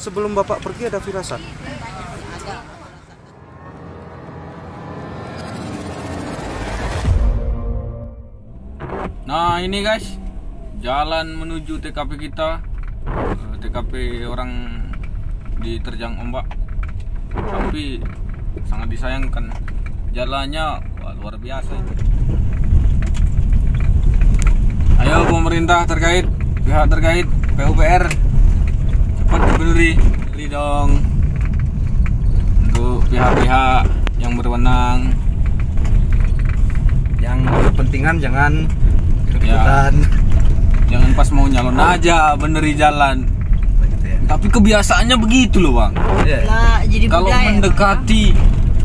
sebelum Bapak pergi ada firasat? Nah ini guys, jalan menuju TKP kita, TKP orang diterjang ombak. Tapi sangat disayangkan, jalannya luar biasa. Ayo pemerintah terkait, pihak terkait, PUPR, cepat dibenerin dong untuk pihak-pihak yang berwenang. Yang kepentingan jangan Ya, jangan pas mau nyalon aja beneri jalan. begitu ya. Tapi kebiasaannya begitu loh bang. Lah, jadi Kalau budaya, mendekati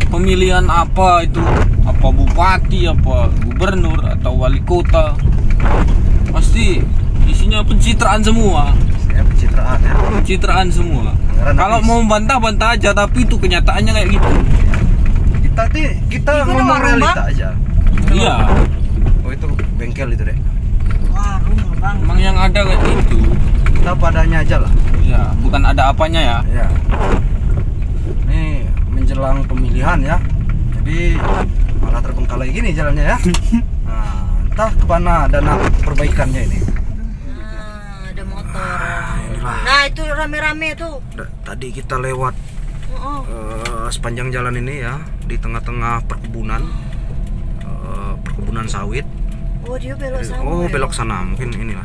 pemilihan apa itu, apa bupati, apa gubernur atau wali kota, pasti isinya pencitraan semua. Saya pencitraan ya. Pencitraan semua. Anggaran Kalau habis. mau bantah aja, tapi itu kenyataannya kayak gitu. Kita ngomong realita aja. Iya. Oh itu bengkel itu deh. warung bang. Emang yang ada kayak gitu. Kita padanya aja lah. Iya, bukan ada apanya ya. Ya. Ini menjelang pemilihan ya. Jadi malah terbengkalai gini jalannya ya. Nah, entah kemana dana perbaikannya ini. Nah, ada motor. Inilah. Nah, itu rame-rame tuh. Tadi kita lewat sepanjang jalan ini ya, di tengah-tengah perkebunan, perkebunan sawit. Oh, dia belok sana. Oh, belok sana mungkin inilah.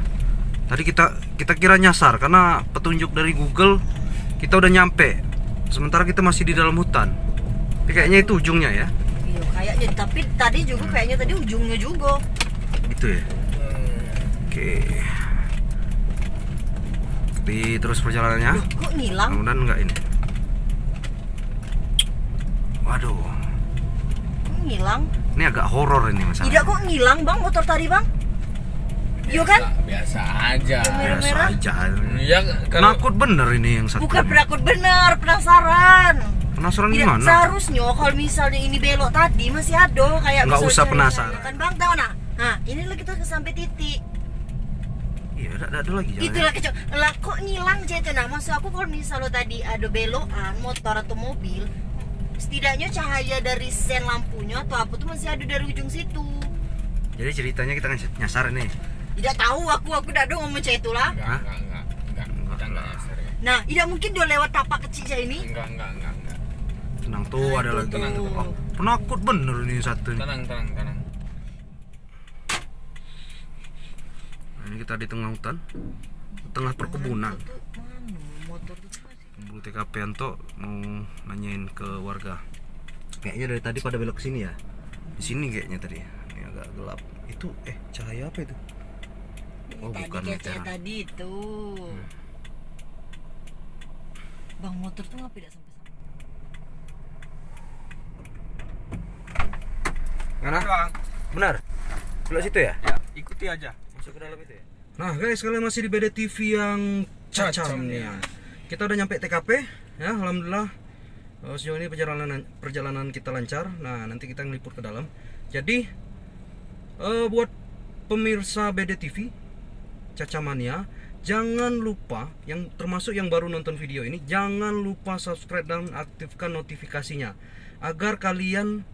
Tadi kita kira nyasar karena petunjuk dari Google kita udah nyampe. Sementara kita masih di dalam hutan. Tapi kayaknya itu ujungnya ya. Iya, kayaknya. Tapi tadi juga kayaknya tadi ujungnya juga. Gitu ya. Oke. Di terus perjalanannya. Loh, kok ngilang? Mudah-mudahan enggak ini. Waduh. Kok ngilang? Ini agak horor ini masalah. Tidak kok ngilang bang motor tadi bang? Iya kan? Biasa aja. Biasa Merah-merah. aja. Iya, kalau Penakut bener ini yang satu. Bukan penakut bener, penasaran. Penasaran Tidak, gimana? seharusnya kalau misalnya ini belok tadi masih ada kayak Nggak misalnya usah cari penasaran. saya, kan bang tahu nah inilah kita sampai titik Iya, ada lagi jalannya. itulah kecil lah kok ngilang itu nah maksud aku kalau misalnya tadi ada belokan motor atau mobil setidaknya cahaya dari sen lampunya atau apa tuh masih ada dari ujung situ. Jadi ceritanya kita nyasar nih. Tidak tahu aku tidak ada ngomong cah itulah. enggak. Kita enggak nyasar ya. Nah tidak mungkin dia lewat tapak kecil cah ini. Enggak. Tenang tuh, Nah, ada itu lagi. tuh. Oh, penakut bener ini satu nih. Tenang. Nah, ini kita di tengah hutan, tengah perkebunan. Itu mana motor itu masih Pemburu TKP Anto mau nanyain ke warga. Kayaknya dari tadi pada belok ke sini ya. Di sini kayaknya tadi. Ini agak gelap. Itu cahaya apa itu? Oh, tadi bukan kayak meteran. tadi itu. Bang motor tuh ngapa tidak sampai sana? Mana? Benar. Belok situ ya? Ya, ikuti aja. Masuk ke dalam itu ya? Nah guys, kalian masih di BD TV yang cacam nih. Kita udah nyampe TKP ya, alhamdulillah. Sejauh ini perjalanan kita lancar. Nah, nanti kita ngelipur ke dalam. Jadi buat pemirsa BD TV Cacamania, jangan lupa yang termasuk yang baru nonton video ini, jangan lupa subscribe dan aktifkan notifikasinya agar kalian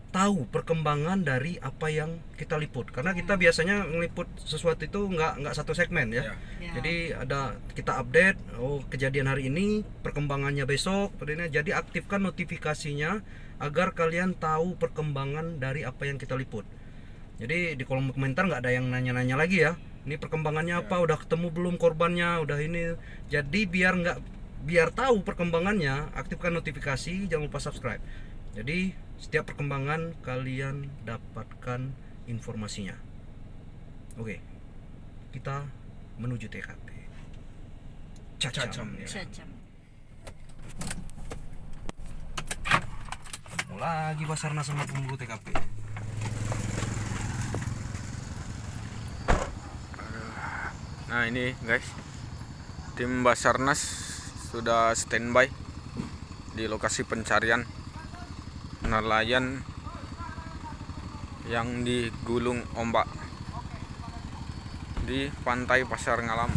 tahu perkembangan dari apa yang kita liput, karena kita biasanya ngeliput sesuatu itu nggak satu segmen ya. Ya. Jadi ada kita update, oh kejadian hari ini, perkembangannya besok, jadi aktifkan notifikasinya agar kalian tahu perkembangan dari apa yang kita liput. Jadi di kolom komentar nggak ada yang nanya-nanya lagi ya, ini perkembangannya apa, udah ketemu belum korbannya, udah ini. Jadi biar tahu perkembangannya, aktifkan notifikasi, jangan lupa subscribe. Jadi setiap perkembangan kalian dapatkan informasinya. Oke, kita menuju TKP. Cacam. Cacam. Mau lagi Basarnas sama pemburu TKP. Nah ini guys, tim Basarnas sudah standby di lokasi pencarian nelayan yang digulung ombak di pantai Pasar Ngalam.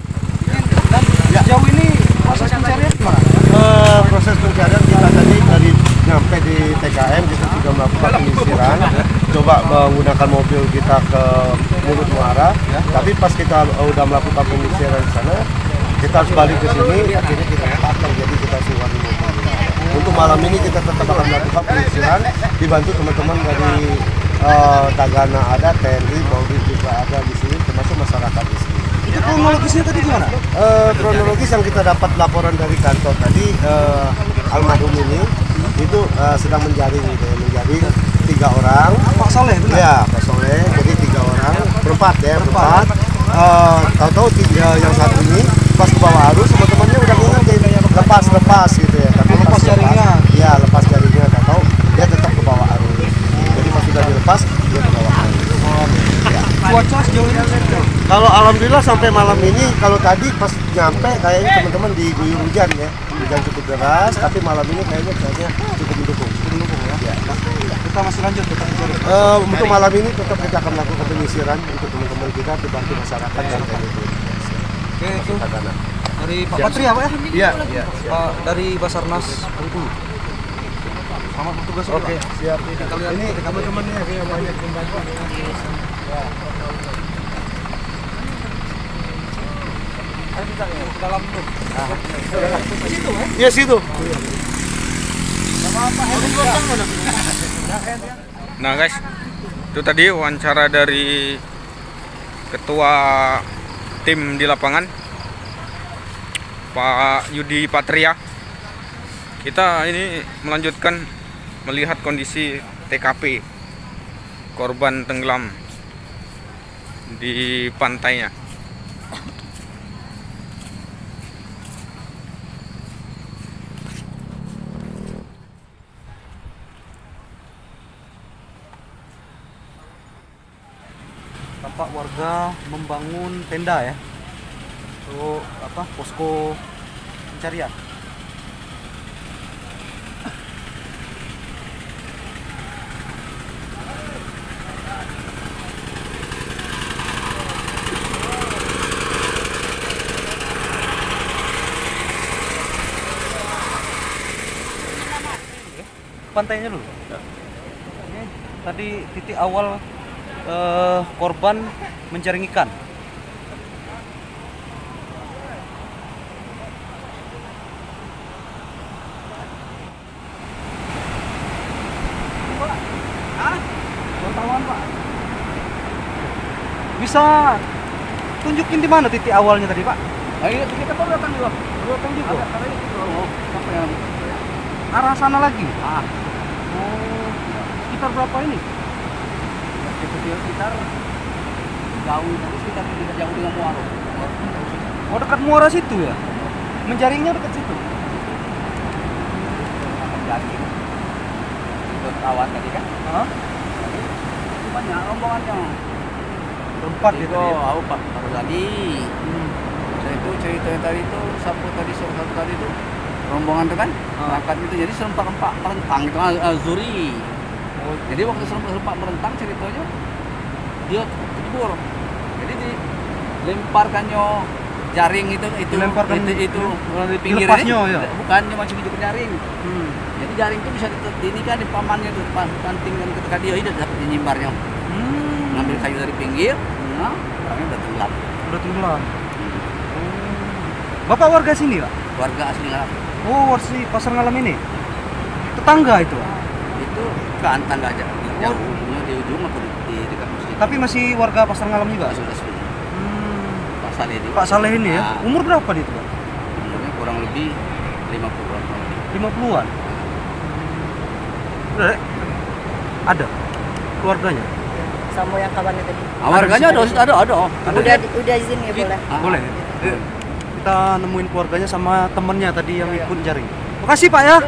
Dan sejauh ini proses pencarian gimana? Proses pencarian kita tadi dari nyampe di TKM kita juga melakukan penyisiran, coba menggunakan mobil kita ke Mulut Muara, tapi pas kita udah melakukan penyisiran di sana, kita harus balik ke sini, akhirnya kita patah, jadi kita sewa di mobil. Untuk malam ini kita tetap akan melakukan penyisiran, dibantu teman-teman dari Tagana ada, TNI, Polri juga ada di sini, termasuk masyarakat di sini. Itu kronologisnya tadi gimana? Kronologis yang kita dapat laporan dari kantor tadi, almarhum ini itu sedang menjaring gitu ya, menjaring 3 orang. Pak Soleh benar? Ya, Pak Soleh, jadi 3 orang, berempat. Tahu-tahu yang satu ini pas ke bawah arus, teman-temannya udah ngingetin lepas gitu ya. Tapi Lepas jaringnya? Iya, lepas jaringnya, tahu dia tetap ke bawah arus. Jadi pas sudah dilepas, dia ke bawah arus. Cuaca sejauh ini? Kalau alhamdulillah sampai malam ini, kalau tadi pas nyampe kayaknya teman-teman diguyur hujan ya, hujan cukup deras, tapi malam ini kayaknya cukup mendukung. Ya. Kita masih lanjut tetap mencari. Untuk malam ini tetap kita akan melakukan penyisiran untuk teman-teman kita, dibantu masyarakat dan TNI. Oke, itu Tagana. dari Pak Patri apa ya? Iya. Pak dari Basarnas Bengkulu. Selamat bertugas. Oke, siap. Ini teman-temannya yang banyak membantu. Dalam Iya situ. Nah guys, itu tadi wawancara dari ketua tim di lapangan Pak Yudi Patria. Kita ini melanjutkan melihat kondisi TKP korban tenggelam di pantainya. tampak warga membangun tenda ya untuk posko pencarian. Pantainya dulu. Ini tadi titik awal korban menjaring ikan. Pak. Bisa tunjukin di mana titik awalnya tadi, Pak? Ayo kita baru datang juga. Arah sana lagi. Oh, sekitar berapa ini? Sekitar jauh, sekitar tidak jauh dengan Muara. Oh, dekat Muara situ ya? Menjaringnya dekat situ? Menjaring. Ikut kawan tadi kan? Banyak rombongannya. Berempat gitu ya? Aku baru tadi. Saya itu cerita tadi itu satu tadi itu rombongan itu kan berangkat itu jadi serempak merentang itu Azuri. Jadi waktu serempak merentang ceritanya dia kecebur. Jadi dilemparkannya jaring itu Dilemparkan itu di pinggir dilepasnya, ini. ya? Bukan dia masih di jaring. Jadi jaring itu bisa ini kan di pamannya itu panting dan ketika dia itu dapat nyimbarnya. Ngambil kayu dari pinggir, orangnya udah tenggelam. Udah tenggelam. Bapak warga sini, Pak? Warga asli Ngalam. Oh, warga Pasar Ngalam ini? Tetangga itu? Itu kan tangga aja. Jauhnya di ujung atau di dekat masjid. Tapi masih warga Pasar Ngalam juga? Sudah. Pak Saleh ini. Pak Saleh ini ya? Umur berapa dia itu, Pak? Umurnya kurang lebih 50-an. 50-an? Udah, Dek? Ada? Keluarganya? Sama yang kabarnya tadi. Warganya ada. Udah izin ya boleh. Boleh. Kita nemuin keluarganya sama temennya tadi yang ikut jaring. Makasih Pak ya.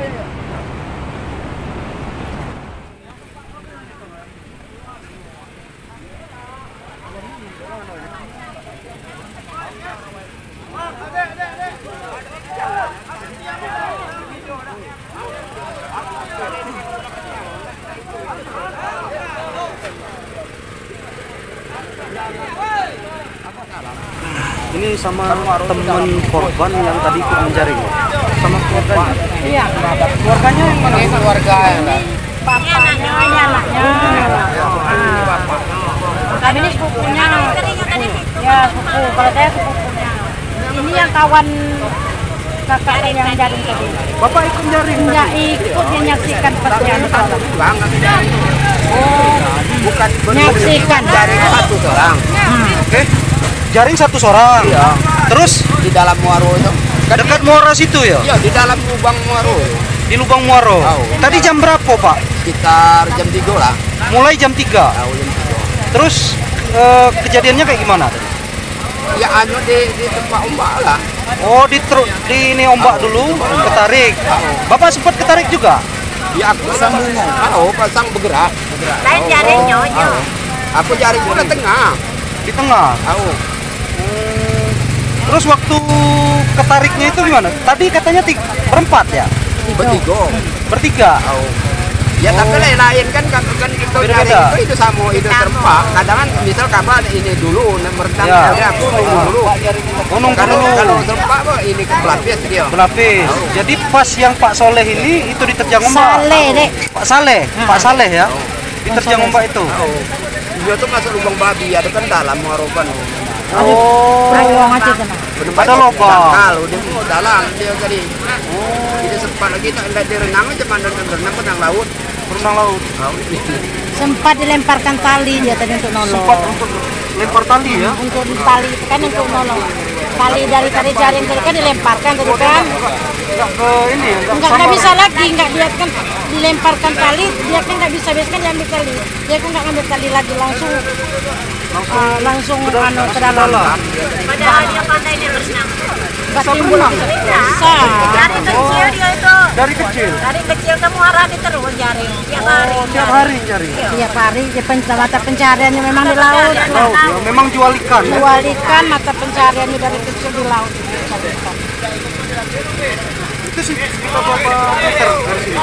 Ini sama teman korban yang tadi ikut menjaring, sama keluarganya. Iya, keluarganya yang mana? Keluarga Bapaknya, anaknya. Kami ini sepupunya. Ya, sepupu. Kalau saya sepupunya. Ini yang kawan kakak yang jaring tadi. Bapak ikut menjaring? Enggak ikut, dia nyaksikan pas jaring. Oh, bukan Nyaksikan. jaring satu orang. Oke. Jaring satu seorang. Iya. Terus Di dalam muaro itu. dekat muara situ ya? Iya, di dalam lubang muaro. Di lubang muaro. Tahu. Tadi jam berapa, Pak? Sekitar jam 3 lah. Mulai jam 3. Tahu jam 3. Terus kejadiannya kayak gimana tadi? Ya anu di tempat ombak lah. Oh, di ini ombak dulu, ketarik. Bapak sempat ketarik juga? Ya aku sambungan. Pasang bergerak. Lain jaring nyonyo. Aku jaring pun di tengah. Di tengah. Tahu. Terus waktu ketariknya itu gimana? Tadi katanya berempat ya? Bertiga. Tahu. Ya tapi lain kan itu Beda-beda. jaring itu sama itu serempak. Kadang kan misal kabar ini dulu merenang Ya. ya. Aku nunggu dulu. Oh, nunggu Kalau dulu. serempak kok ini ke pelapis dia. Berlapis. Jadi pas yang Pak Soleh ini itu diterjang ombak. Saleh, Dek. Pak Saleh ya? Diterjang ombak itu. Tahu. Dia tuh masuk lubang babi ada kan dalam muaroban. Oh, Ayo aja tenang. ada lubang. Kalau dia mau dalam dia tadi. Tidak sempat lagi tak ada direnang aja renang renang laut. Berenang laut. Sempat dilemparkan tali dia tadi untuk nolong. Sempat untuk lempar tali ya? Untuk tali itu kan untuk nolong. Tali dari tadi jaring tadi kan dilemparkan tadi kan. Enggak ke ini ya? Enggak bisa lagi, enggak dia kan dilemparkan tali, dia kan enggak bisa biasanya kan diambil tali. Dia kan enggak ngambil tali lagi langsung anu ke dalam. Padahal dia pandai dia berenang. Enggak timbul. Bisa. Dari kecil dia itu. Dari kecil? Dari kecil ke muara dia terus jaring. Tiap hari. Oh, tiap hari cari? Tiap hari dia mata pencariannya memang di laut. Laut ya? Memang jual ikan ya? Jual ikan, mata pencariannya dari kecil di laut. Itu sih sekitar berapa meter dari sini?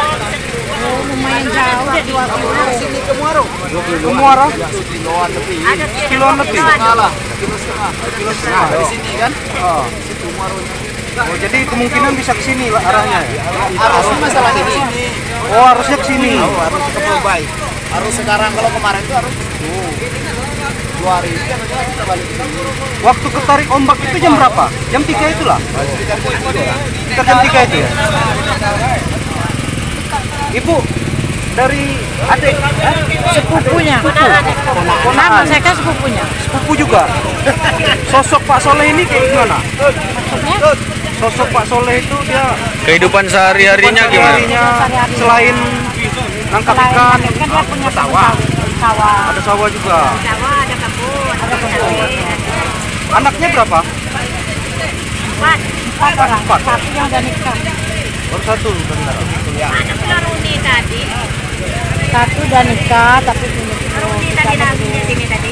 Oh, lumayan jauh dia 2 kilo. Sini ke muaro. Ke muara? Kiloan lebih. Ada Kiloan lebih? Salah. Kilo setengah. Setengah. Dari sini kan? Oh. Situ muaro. Oh, jadi kemungkinan bisa ke sini lah arahnya ya? Arusnya masalah ini. Oh, harusnya ke sini. Harus ke Bombay. Harus sekarang kalau kemarin itu harus 2 hari kan kita balik ke sini. Waktu ketarik ombak itu jam berapa? Jam 3 itulah? Sekitar jam 3 itu ya? Ibu, dari adik? Sepupunya. Nama saya kan sepupunya. Sepupu juga? Sosok Pak Soleh ini kayak gimana? Maksudnya? Sosok Pak Soleh itu dia Kehidupan sehari-harinya gimana? harinya selain nangkap ikan, Kan dia punya sawah. ada sawah juga. Sawah, ada kebun, ada sawit, ada Anaknya berapa? 4 orang. Satu yang udah nikah. Baru satu. Bentar. anak Runi tadi. Satu udah nikah tapi punya Runi tadi nasinya sini tadi.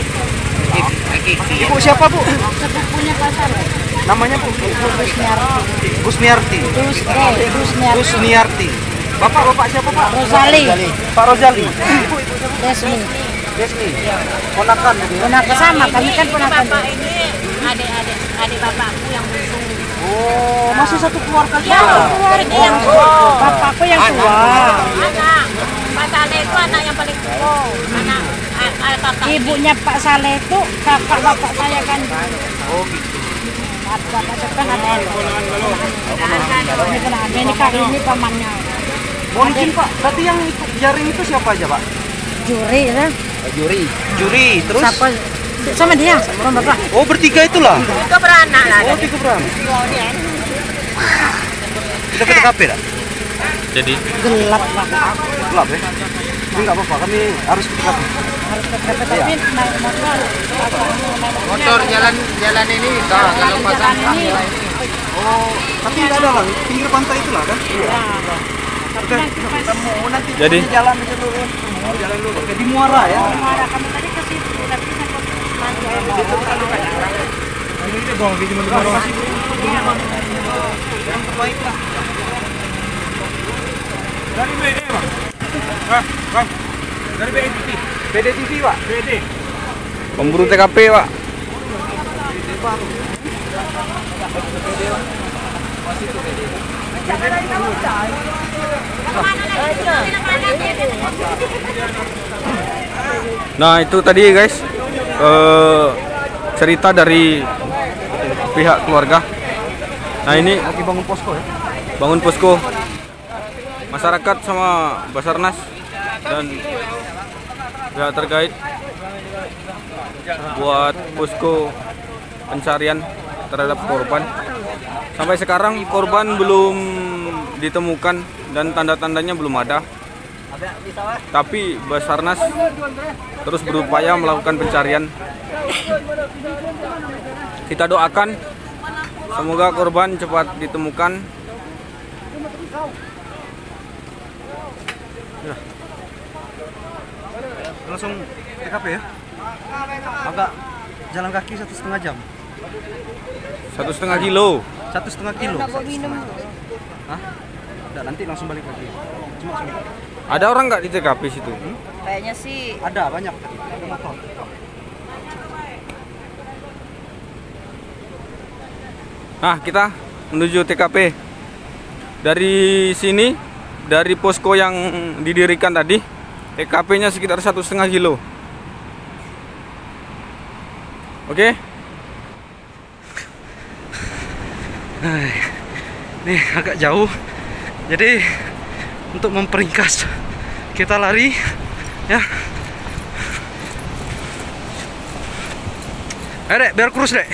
Ibu siapa Bu? sepupunya pasar. Namanya Bu? Gusniarti. Gusniarti. Gusniarti. Gusniarti. Bapak siapa Pak? Rozali. Pak Rozali. Ibu siapa? Desmi. Desmi. Ponakan gitu ya? Ponakan sama, kami kan ponakan. Bapak ini adik bapakku yang bungsu. Oh, masih satu keluarga Ya, juga. keluarga yang tua. Bapakku yang tua. Anak. Pak Saleh itu anak yang paling tua. Anak kakak. Ibunya Pak Saleh itu kakak bapak saya kan. Oh gitu. Bapak itu kan ada ini kan ada ini kali ini pamannya. Mohon izin Pak, tadi yang ikut jaring itu siapa aja Pak? Juri ya. Juri, terus? Siapa sama dia, sama bapak. Oh bertiga itulah? Itu beranak lah. Oh tiga beranak. Kita ke TKP dah? Jadi Gelap banget. Gelap ya? Ini nggak apa-apa, kami harus ke TKP. Harus ke kereta tapi naik motor. Motor jalan ini kalau pasang ini. Oh, tapi nggak ada lah, pinggir pantai itulah kan? Iya. Oke, ketemu nanti Jadi? jalan dulu. Oh, jalan dulu. Oke, di Muara ya? Muara kami tadi ke situ tapi saya Yang terbaik lah. Dari BD, Bang. Bang. Dari BDTV. BDTV Pak? BD. pemburu TKP Pak. Nah itu tadi guys cerita dari pihak keluarga. Nah ini Lagi bangun posko ya. bangun posko masyarakat sama Basarnas dan pihak terkait buat posko pencarian terhadap korban. Sampai sekarang korban belum ditemukan dan tanda-tandanya belum ada. Tapi Basarnas terus berupaya melakukan pencarian. Kita doakan semoga korban cepat ditemukan. Langsung TKP ya. Agak jalan kaki 1,5 jam. 1,5 kilo. 1,5 kilo. Hah? Udah, nanti langsung balik lagi. Cuma sebentar. Ada orang nggak di TKP situ? Kayaknya sih Ada banyak tadi. Ada motor. Nah, kita menuju TKP. Dari sini, dari posko yang didirikan tadi, TKP-nya sekitar 1,5 kilo. Oke? Nih agak jauh. Jadi untuk memperingkas kita lari ya. Ayo Dek, biar kurus Dek.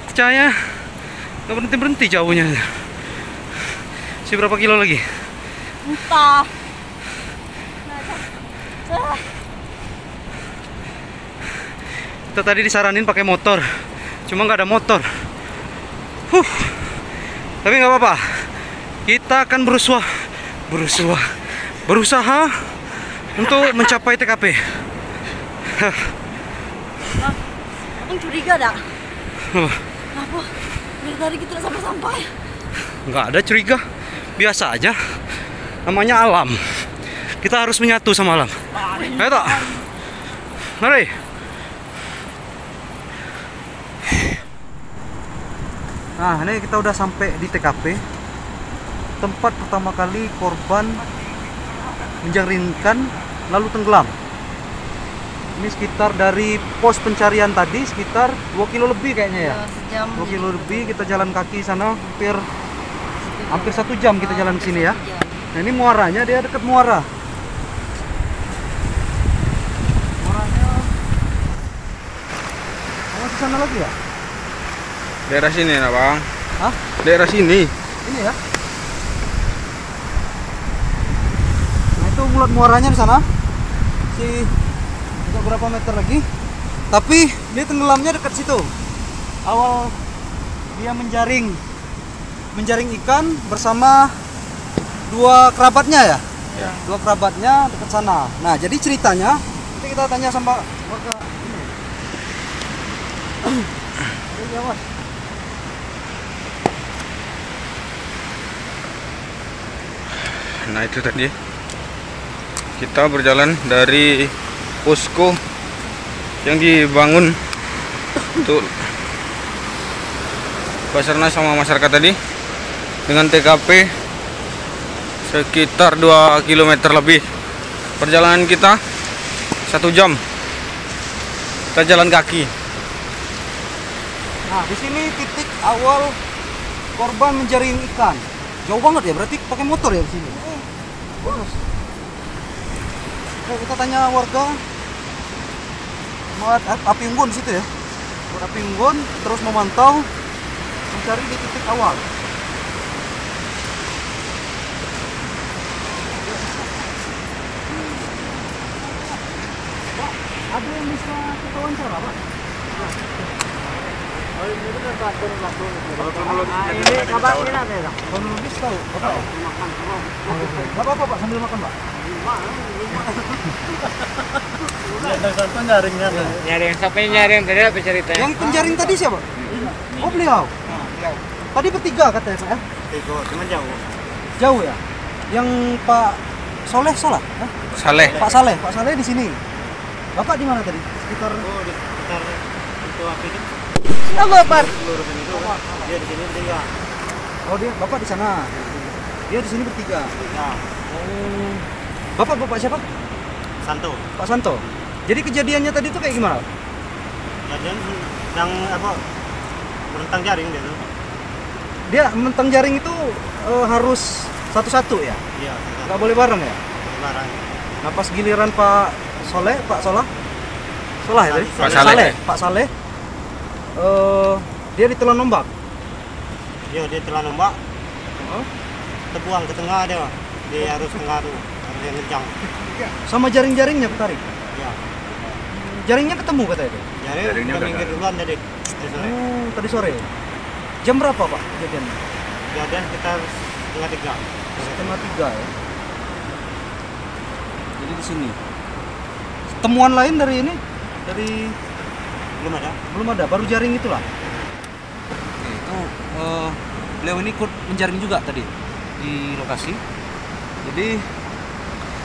Percaya nggak berhenti jauhnya. Si berapa kilo lagi? entah. Kita tadi disaranin pakai motor, cuma nggak ada motor. Tapi nggak apa-apa. Kita akan berusaha untuk mencapai TKP. Abang curiga dah. Apa? Apa? Dari tadi kita udah sampai-sampai. Nggak ada curiga, biasa aja. Namanya alam. Kita harus menyatu sama alam. Ayo tak? Mari. Nah, ini kita udah sampai di TKP. Tempat pertama kali korban menjaringkan lalu tenggelam. Ini sekitar dari pos pencarian tadi sekitar 2 kilo lebih kayaknya ya. Sejam. 2 kilo lebih kita jalan kaki sana hampir 1 jam kita jalan ke sini ya. Nah, ini muaranya, dia dekat muara. Muaranya di sana lagi ya? Daerah sini ya, Bang. Hah? Daerah sini. Ini ya? Nah, itu mulut muaranya di sana. Agak berapa meter lagi. Tapi dia tenggelamnya dekat situ. Awal dia menjaring ikan bersama 2 kerabatnya ya? Ya. 2 kerabatnya dekat sana. Nah, jadi ceritanya nanti kita tanya sama warga ini. Iya, Mas. Nah, itu tadi kita berjalan dari posko yang dibangun untuk Basarnas sama masyarakat tadi dengan TKP sekitar 2 km lebih. Perjalanan kita 1 jam. Kita jalan kaki. Nah, di sini titik awal korban menjaring ikan. Jauh banget ya, berarti pakai motor ya di sini. Terus. Kita tanya warga buat api unggun di situ ya. Buat api unggun terus memantau mencari di titik awal. Pak, ada yang bisa kita wawancara, Pak? Ini kabarnya ada ya? Kronologis tahu? Bapak? Gak apa-apa Pak, sambil makan Pak. Nyaring sampai nyaring tadi apa ceritanya? Yang penjaring tadi siapa? Oh beliau. Tadi bertiga katanya Pak ya? Cuman jauh. Jauh ya? Yang Pak Soleh salah? Hah? Saleh. Pak Saleh di sini. Bapak di mana tadi? Sekitar itu apa itu? Allah, Pak. Lurusan itu. Dia di sini bertiga. Oh, bapak di sana. Dia di sini bertiga. Ya. Oh. Bapak siapa? Santo. Pak Santo. Jadi kejadiannya tadi itu kayak gimana? Ya dia yang apa? Rentang jaring dia tuh. Dia mentang jaring itu harus satu-satu ya? Iya. Nggak boleh bareng ya? Barang. Nah pas giliran Pak Solah ya tadi? Pak Saleh. Pak Saleh dia ditelan ombak. Dia telah nombak. Oh. Terbuang ke tengah dia. Dia harus tengah tuh. Harus yang kencang. Sama jaring-jaringnya ketarik. Ya. Jaringnya ketemu katanya itu? Jaringnya udah minggir duluan tadi. Oh, tadi sore. Jam berapa Pak kejadiannya? Kejadian sekitar setengah 3. Setengah 3 ya. Jadi di sini. Temuan lain dari ini? Belum ada, baru jaring itulah. Oke, itu beliau ini ikut menjaring juga tadi di lokasi. Jadi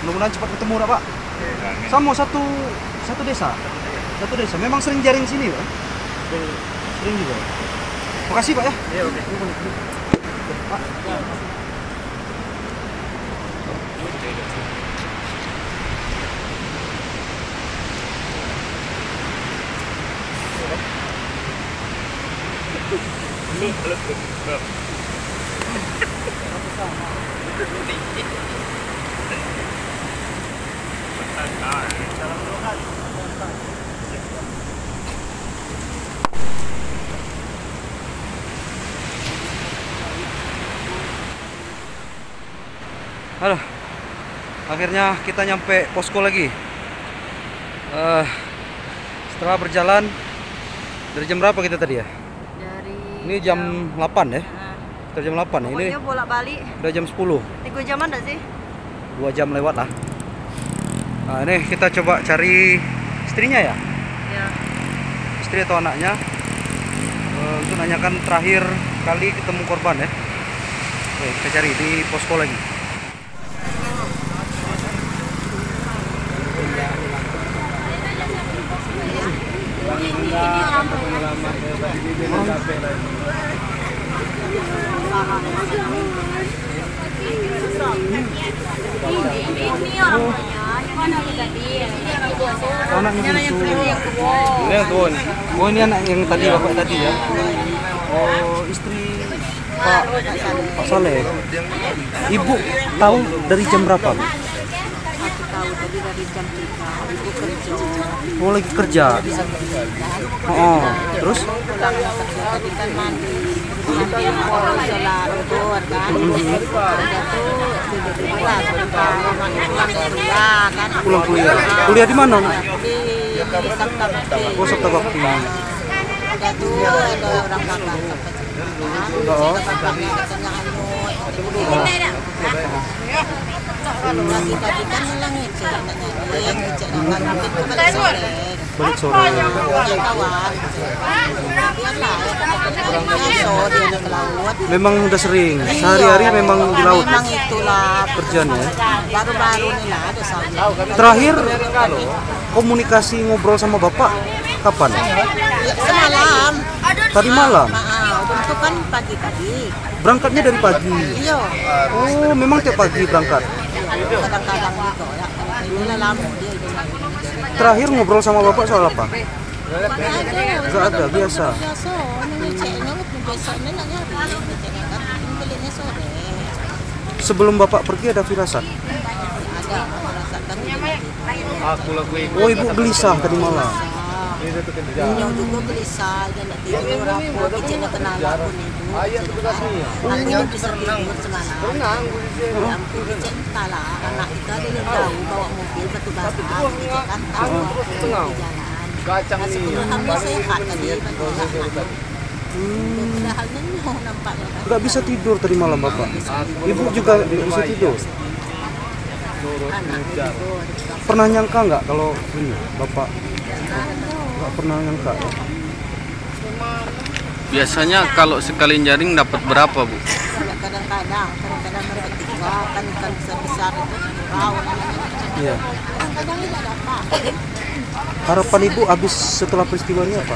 mudah-mudahan cepat ketemu Pak. Sama satu desa. Memang sering jaring sini Pak. Sering juga. Makasih Pak ya. Iya, oke. Pak. Halo, akhirnya kita nyampe posko lagi. Setelah berjalan dari jam berapa kita tadi ya? Ini jam 8 ya? Sekitar jam 8 ya? Ini bolak-balik. udah jam 10. 3 jaman enggak sih? 2 jam lewat lah. Nah ini kita coba cari istrinya ya? Ya. Istri atau anaknya. Untuk nanyakan terakhir kali ketemu korban ya. Oke, kita cari di posko lagi. Ini orangnya. Anaknya itu. Ini yang tua nih. Oh ini anak yang tadi bapak tadi ya. Oh istri Pak Saleh. Ibu tahu dari jam berapa? Bu? Tahu tadi dari jam 3 ibu kerja. Oh lagi kerja. Oh terus? Pulang kerja tadi kan mandi mau sholat zuhur kan. Udah tuh tiba-tiba lah pulang kuliah kan. Pulang kuliah. Kuliah di mana? Di Sabta Bakti. Oh Sabta Bakti. Udah tuh ada orang kakak Oh. kakaknya katanya kalau lagi tadi kan hilang ngecek yang ngecek kan mungkin ke balik sore Balik sore. dia kawan biarlah dia ke laut Memang udah sering. Sehari-hari memang di laut. memang itulah Kerjanya. baru-baru ini lah ada sama Terakhir komunikasi ngobrol sama bapak kapan? semalam Tadi malam. itu kan pagi tadi Berangkatnya dari pagi. iya Oh memang tiap pagi berangkat. kadang-kadang gitu ya inilah lama dia Terakhir ngobrol sama bapak soal apa? Gak ada, biasa. biasa ngeceknya biasanya nak nyari ngeceknya kan belinya sore Sebelum bapak pergi ada firasat. ada merasakan Oh ibu gelisah tadi malam. punya juga gelisah dan nak tidur rapuh kecilnya kenal aku nih akhirnya bisa tidur semalam lampu kecil kalah anak kita ada yang tahu bawa mobil batu bata kecil kan tahu di jalan dan sebelum hamil sehat tadi mudah-mudahan nampaknya kan Gak bisa tidur tadi malam bapak. Ibu juga bisa tidur. anak tidur Pernah nyangka nggak kalau ini bapak? Nggak pernah nyangka. Ya? Biasanya kalau sekali jaring dapat berapa, Bu? kadang-kadang mereka tiga kan ikan besar-besar itu rawa. Iya. Kadang-kadang tidak dapat. Harapan Ibu habis setelah peristiwa ini apa?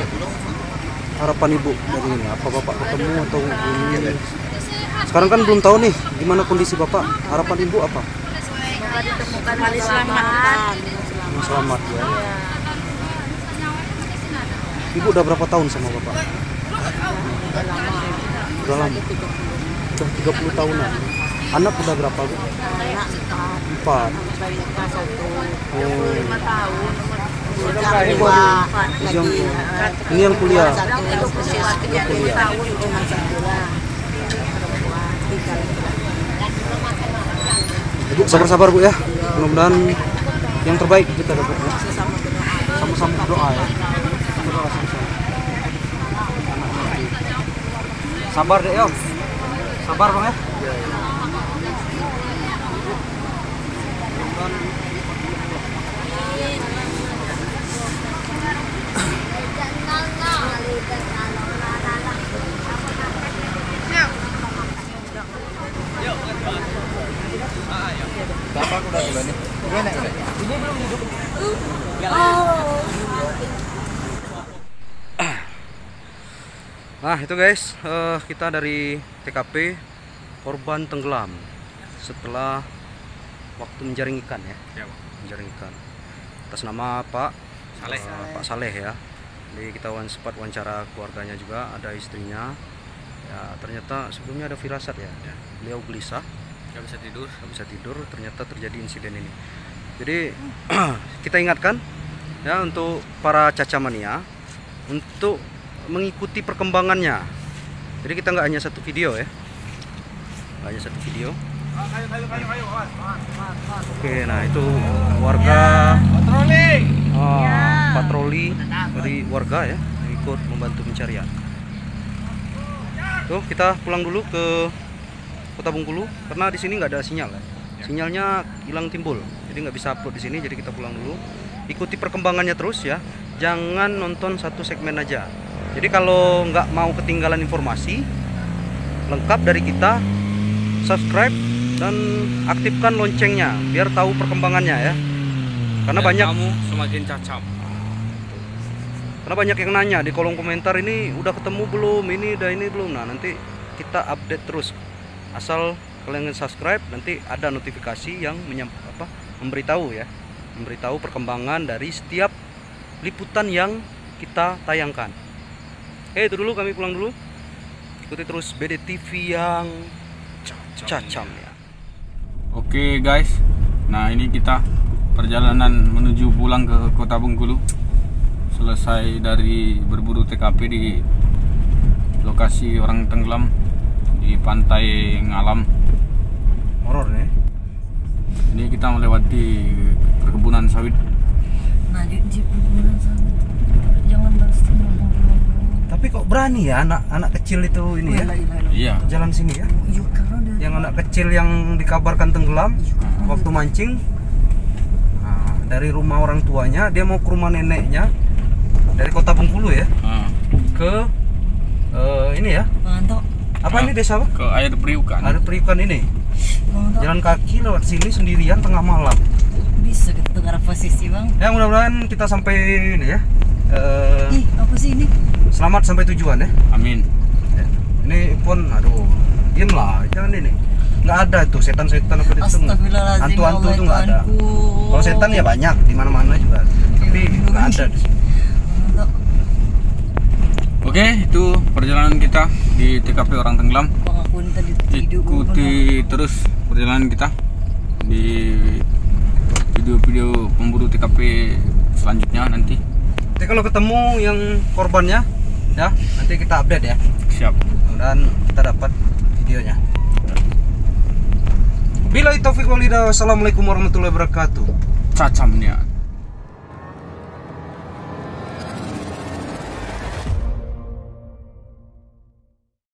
Harapan Ibu dari ini, apa Bapak ketemu atau ini? Sekarang kan belum tahu nih gimana kondisi Bapak. Harapan Ibu apa? Semoga ditemukan dengan selamat. Selamat ya. Ibu udah berapa tahun sama Bapak? Udah lama. Udah 30 tahunan. Anak udah berapa, Bu? Anak 4. balita 1. Oh. 5 tahun. Ini yang kuliah. Ibu sabar-sabar Bu ya. Mudah-mudahan yang terbaik kita dapat ya. Sama-sama berdoa ya. Berdoa sama-sama. Sabar deh, yo. Sabar Bang ya. Nah itu guys, kita dari TKP korban tenggelam setelah waktu menjaring ikan ya, menjaring ikan atas nama Pak Saleh ya. Jadi kita sempat wawancara keluarganya juga, ada istrinya ya. Ternyata sebelumnya ada firasat ya, beliau gelisah, nggak bisa tidur, ternyata terjadi insiden ini. Jadi kita ingatkan ya untuk para cacamania untuk mengikuti perkembangannya. Jadi kita nggak hanya satu video ya, nggak hanya satu video. Oke, nah itu warga patroli dari warga ya, ikut membantu pencarian. Tuh kita pulang dulu ke Kota Bengkulu karena di sini nggak ada sinyal ya. Sinyalnya hilang timbul, jadi nggak bisa upload di sini. Jadi kita pulang dulu, ikuti perkembangannya terus ya, jangan nonton satu segmen aja. Jadi kalau nggak mau ketinggalan informasi lengkap dari kita, subscribe dan aktifkan loncengnya biar tahu perkembangannya ya. Karena banyak kamu semakin cacam. Karena banyak yang nanya di kolom komentar, ini udah ketemu belum, ini udah ini belum. Nah nanti kita update terus. Asal kalian subscribe, nanti ada notifikasi yang memberitahu ya, memberitahu perkembangan dari setiap liputan yang kita tayangkan. Itu dulu, kami pulang dulu. Ikuti terus BD TV yang cacam ya. Oke guys, nah ini kita perjalanan menuju pulang ke Kota Bengkulu. Selesai dari berburu TKP di lokasi orang tenggelam di pantai Ngalam. Horor nih. Ini kita melewati perkebunan sawit. Nah, di perkebunan sawit. Jangan Tapi kok berani ya anak kecil itu ini ya? Iya. Jalan sini ya? Yang anak kecil yang dikabarkan tenggelam waktu mancing. Nah, dari rumah orang tuanya dia mau ke rumah neneknya dari Kota Bengkulu ya, ke ini ya. Apa ini desa apa? Ke air Priukan. Air Priukan ini. Jalan kaki lewat sini sendirian tengah malam. Bisa ketukar posisi bang. Ya mudah-mudahan kita sampai ini ya. Apa sih ini? Selamat sampai tujuan ya. Amin. Ya. Ini pun aduh, diem lah, jangan ini. Nggak ada tuh setan-setan apa itu. Hantu-hantu itu nggak ada. Kalau setan ya banyak di mana-mana juga. Tapi nggak ada di sini. Oke, itu perjalanan kita di TKP orang tenggelam. Ikuti terus perjalanan kita di video-video pemburu TKP selanjutnya nanti. Nanti kalau ketemu yang korbannya ya, nanti kita update ya. Siap. Dan kita dapat videonya. Billahi taufiq wal hidayah. Wassalamualaikum warahmatullahi wabarakatuh. Cacamnya.